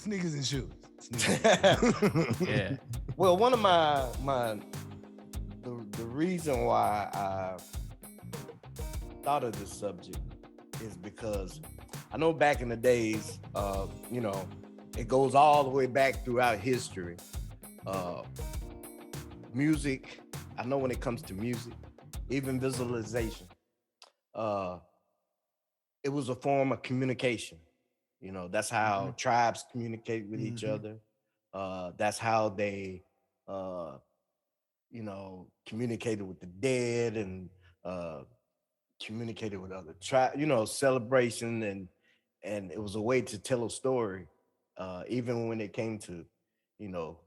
Sneakers and shoes. Sneakers. Yeah. Well, one of the reason why I thought of this subject is because I know back in the days, it goes all the way back throughout history. Uh, Music, I know when it comes to music, even visualization, uh, it was a form of communication. That's how tribes communicate with each other. That's how they, uh, communicated with the dead and uh, communicated with other tribes. Celebration and it was a way to tell a story. Even when it came to, you know,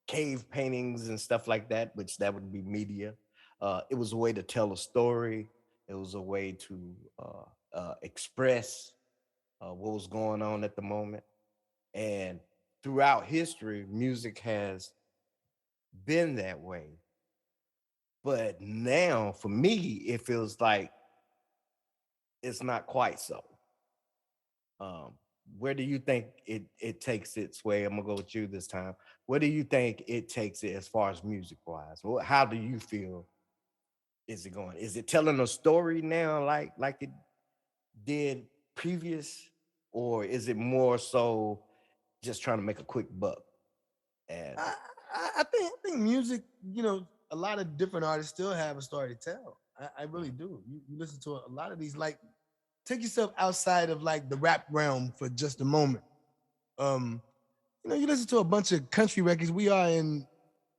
cave paintings and stuff like that, which that would be media. It was a way to tell a story. It was a way to express what was going on at the moment. And throughout history, music has been that way. But now, for me, it feels like it's not quite so. Um, where do you think it takes its way? I'm gonna go with you this time. Where do you think it takes it as far as music wise? How do you feel is it going? Is it telling a story now like it did previous, or is it more so just trying to make a quick buck? And I think music, a lot of different artists still have a story to tell. I really do. You listen to a lot of these, like, take yourself outside of like the rap realm for just a moment. Um, you listen to a bunch of country records. We are in,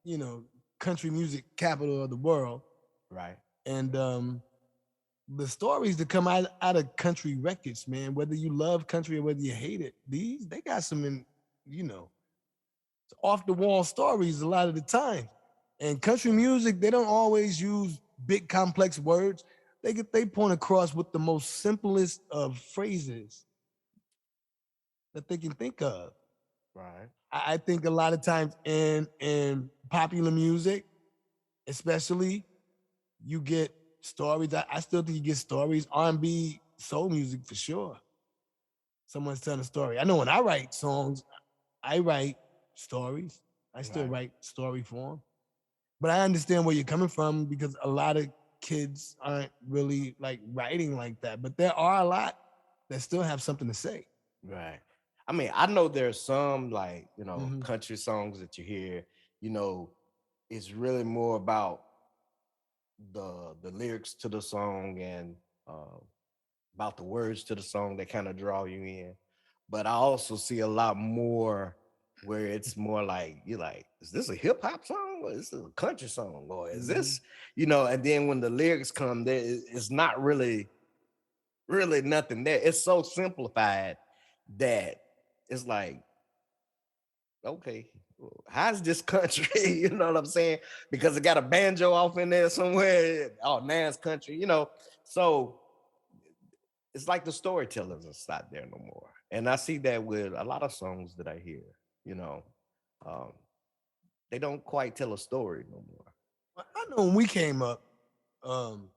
you know, country music capital of the world. right, And the stories that come out of country records, man, whether you love country or whether you hate it, these they got some you know, off the wall stories a lot of the time. And country music, they don't always use big complex words. They point across with the most simplest of phrases that they can think of. right, I think a lot of times in popular music, especially, you get stories. I still think you get stories. R&B, soul music for sure. Someone's telling a story. I know when I write songs, I write stories. I still right. write story form. But I understand where you're coming from because a lot of kids aren't really like writing like that. But there are a lot that still have something to say. Right. I mean, I know there's some like, Hmm. country songs that you hear, you know, it's really more about the lyrics to the song and about the words to the song that kind of draw you in. But I also see a lot more where it's more like you're like, is this a hip hop song or is this a country song or is Hmm. this, and then when the lyrics come, it's not really nothing there. It's so simplified that it's like, okay, well, how's this country? You know what I'm saying? Because it got a banjo off in there somewhere. Oh, now it's country, So it's like the storytellers are not there no more. And I see that with a lot of songs that I hear, you know. Um, they don't quite tell a story no more. I know when we came up, um,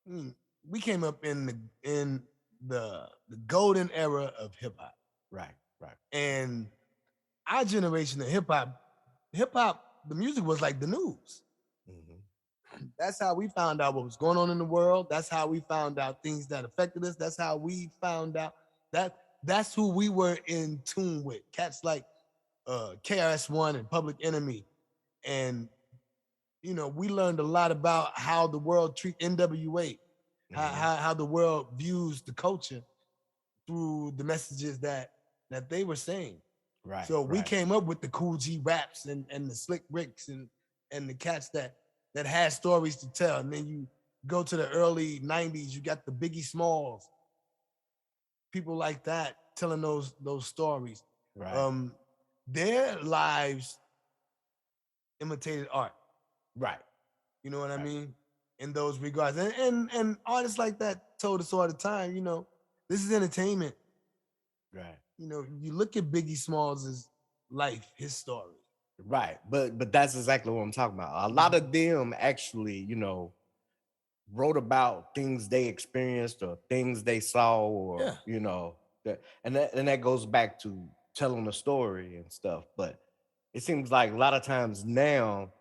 mm, we came up in the golden era of hip hop, Right, right. and our generation of hip hop, the music was like the news. Hmm. That's how we found out what was going on in the world. That's how we found out things that affected us. That's how we found out that that's who we were in tune with. Cats like KRS-One and Public Enemy, and we learned a lot about how the world treat NWA, how Hmm. how, how the world views the culture through the messages that they were saying. Right, So we right. came up with the Cool G raps and the Slick Ricks and the cats that had stories to tell. And then you go to the early '90s, you got the Biggie Smalls, people like that telling those stories. Right, Um, their lives imitated art. right, You know what I right, mean? In those regards, and artists like that told us all the time. This is entertainment. right. You look at Biggie Smalls' life, his story. Right. But that's exactly what I'm talking about. A lot Mhm. of them actually, wrote about things they experienced or things they saw or, Yeah. and that goes back to telling a story and stuff. But it seems like a lot of times now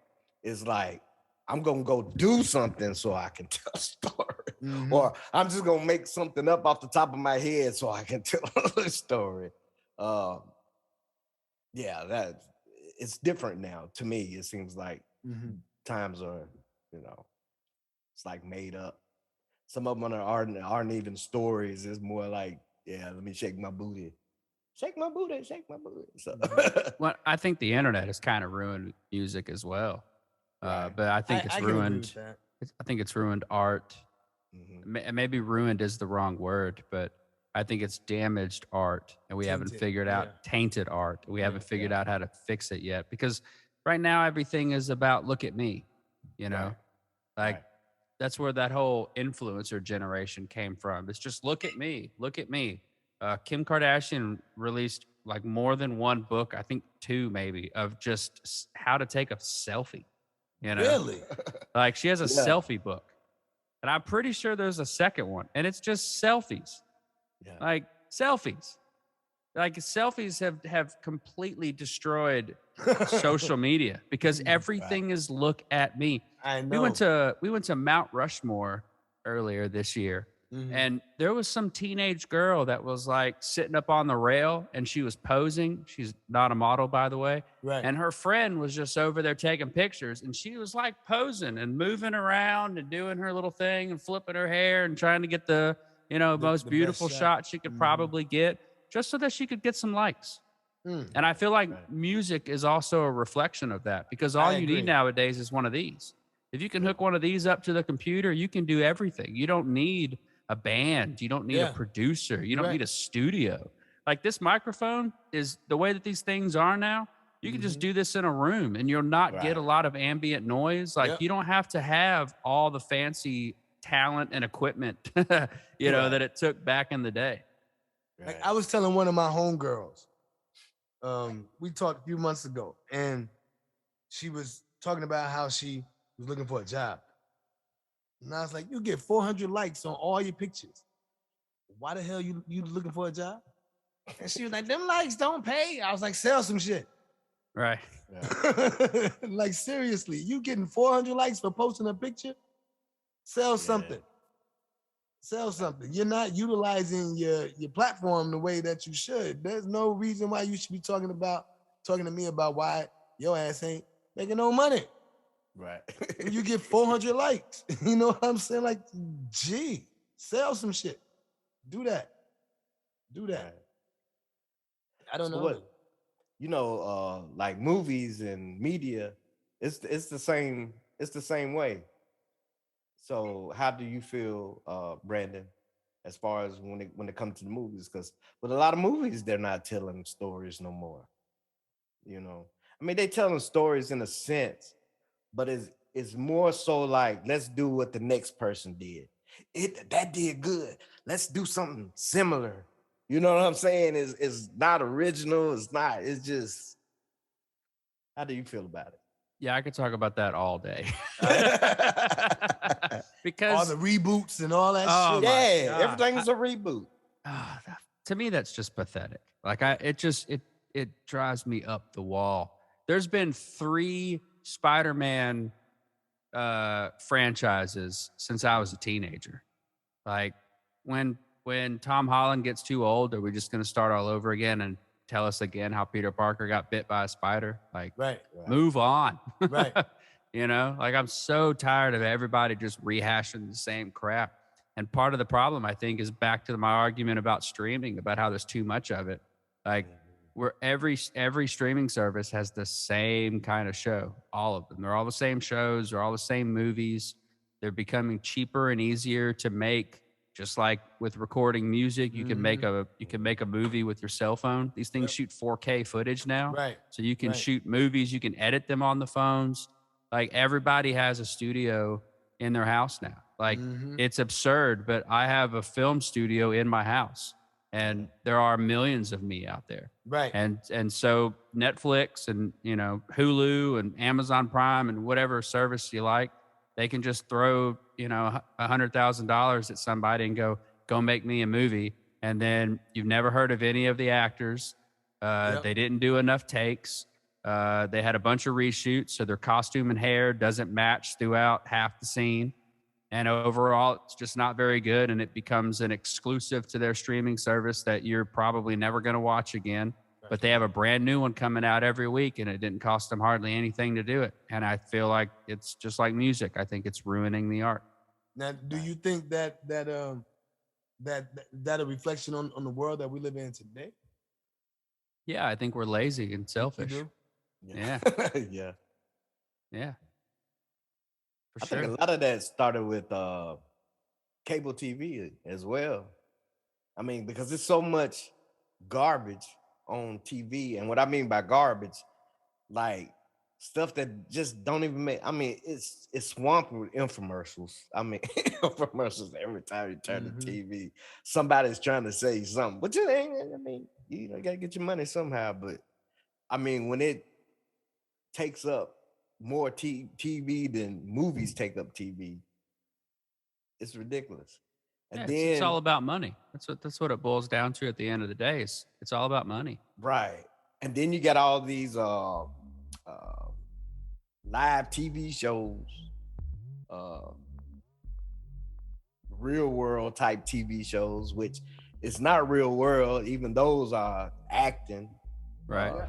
it's like I'm gonna go do something so I can tell a story, Mm-hmm. or I'm just gonna make something up off the top of my head so I can tell a story. Um, yeah, that it's different now to me. It seems like Mm-hmm. times are, you know, it's like made up. Some of them aren't even stories. It's more like, yeah, let me shake my booty, shake my booty, shake my booty. So, Mm-hmm. Well, I think the internet has kind of ruined music as well. right. But I think it's I can agree ruined. with that. I think it's ruined art. Hmm. Maybe ruined is the wrong word, but I think it's damaged art, and we haven't Tainted. figured Yeah. out tainted art. We Yeah. haven't figured Yeah. out how to fix it yet because right now everything is about look at me, you know, Right. like Right. that's where that whole influencer generation came from. It's just look at me, look at me. Kim Kardashian released like more than one book, I think two maybe, of just how to take a selfie. You know, Really? like she has a Yeah. selfie book, and I'm pretty sure there's a second one, and it's just selfies, Yeah. like selfies. Like selfies have completely destroyed social media because Right. everything is look at me. I We went know. to Mount Rushmore earlier this year, Mm-hmm. and there was some teenage girl that was like sitting up on the rail and she was posing. She's not a model, by the way. Right. And her friend was just over there taking pictures, and she was like posing and moving around and doing her little thing and flipping her hair and trying to get the, most The best beautiful shot. shot she could Mm-hmm. probably get just so that she could get some likes. Mm. And I feel like Right. music is also a reflection of that because all I you need agree. nowadays is one of these. If you can hook one of these up to the computer, you can do everything. You don't need a band. You don't need a Yeah. producer. You You're don't right. need a studio. Like this microphone is the way that these things are now. You can just Mhm. do this in a room and you'll not get a Right. lot of ambient noise. Like Yep. you don't have to have all the fancy talent and equipment, Right. that it took back in the day. Like Right. I was telling one of my homegirls, we talked a few months ago, and she was talking about how she was looking for a job. And I was like, you get 400 likes on all your pictures. Why the hell you looking for a job? And she was like, them likes don't pay. I was like, sell some shit. Right. Right. Like seriously, you getting 400 likes for posting a picture? Sell Yeah. something. Sell something. You're not utilizing your platform the way that you should. There's no reason why you should be talking to me about why your ass ain't making no money. Right. When you get 400 likes, you know what I'm saying? Like, gee, sell some shit. Do that. Do that. Right. I don't So know. what, like movies and media, it's the same way. So how do you feel, Brandon, as far as when it comes to the movies? Because with a lot of movies, they're not telling stories no more. You know, I mean, they telling stories in a sense, but it's more so like let's do what the next person did. It that did good. Let's do something similar. You know what I'm saying? It's not original. It's not. It's just. How do you feel about Yeah, I could talk about that all day. it? All Because the reboots and all that oh shit. my Yeah, god, everything's a reboot. to me that's just pathetic. Like it drives me up the wall. There's been 3 Spider-Man franchises since I was a teenager. Like when Tom Holland gets too old, are we just going to start all over again and tell us again how Peter Parker got bit by a spider? Like Right. Right. move on. Right. Like I'm so tired of everybody just rehashing the same crap. And part of the problem, I think, is back to my argument about streaming, about how there's too much of it. Like where every streaming service has the same kind of show, all of them. They're all the same shows, they're all the same movies. They're becoming cheaper and easier to make. Just like with recording music, you can make a movie with your cell phone. These things shoot 4K footage now. Right. So you can Right. shoot movies, you can edit them on the phones. Like everybody has a studio in their house now. Like it's absurd, but I have a film studio in my house and there are millions of me out there. Right. And so Netflix and Hulu and Amazon Prime and whatever service you like, they can just throw $100,000 at somebody and go make me a movie, and then you've never heard of any of the actors. They didn't do enough takes. They had a bunch of reshoots, so their costume and hair doesn't match throughout half the scene. And overall, it's just not very good, and it becomes an exclusive to their streaming service that you're probably never going to watch again. But they have a brand new one coming out every week, and it didn't cost them hardly anything to do it. And I feel like it's just like music. I think it's ruining the art. Now, do you think that a reflection on the world that we live in today? Yeah, I think we're lazy and selfish. You do? Yeah. Yeah. Yeah. For I sure. think a lot of that started with cable TV as well. I mean, because there's so much garbage on TV. And what I mean by garbage, like stuff that just don't even make, I mean, it's swamped with infomercials. I mean, infomercials every time you turn the TV. Somebody's trying to say something, but you ain't, I mean, you gotta get your money somehow. But I mean, when it takes up more TV than movies take up TV, it's ridiculous. And Yeah, then it's all about money. That's what it boils down to at the end of the day. It's all about money. right. And then you got all these live TV shows, real world type TV shows, which is not real world. Even those are acting. Right.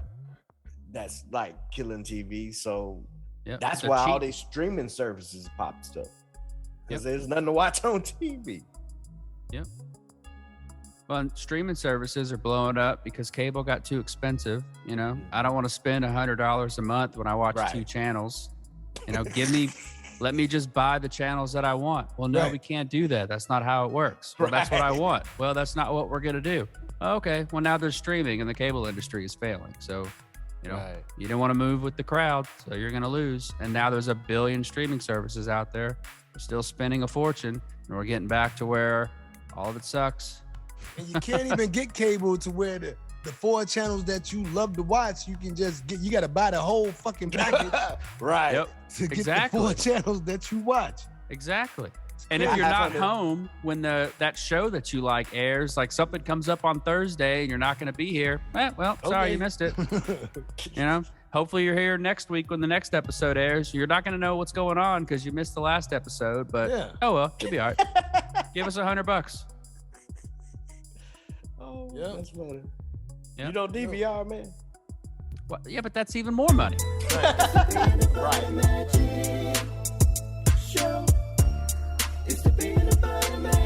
That's like killing TV. So Yep. that's So why all cheap. these streaming services popped up. Because there's nothing to watch on TV. Yep. Well, and streaming services are blowing up because cable got too expensive. You know, I don't want to spend $100 a month when I watch Right. 2 channels. You know, let me just buy the channels that I want. Well, no, Right. we can't do that. That's not how it works. Well, that's what I Right. want. Well, that's not what we're going to do. Okay. Well, now there's streaming and the cable industry is failing. So, you know, Right. you didn't want to move with the crowd, so you're going to lose. And now there's 1 billion streaming services out there. We're still spending a fortune, and we're getting back to where all of it sucks. And you can't even get cable to where the 4 channels that you love to watch, you can just get, you got to buy the whole fucking package Right. Yep. to get Exactly. the 4 channels that you watch. Exactly. And if crazy. you're I not found it- home when that show that you like airs, like something comes up on Thursday and you're not going to be here, well, sorry Okay. you missed it. You know, hopefully you're here next week when the next episode airs. You're not going to know what's going on because you missed the last episode, but Yeah. oh well, you'll be all right. Give us $100. Oh, Yeah. that's funny. Yeah. You don't DVR, man. Well, yeah, but that's even more money. Right. Show. It's the peanut butter magic.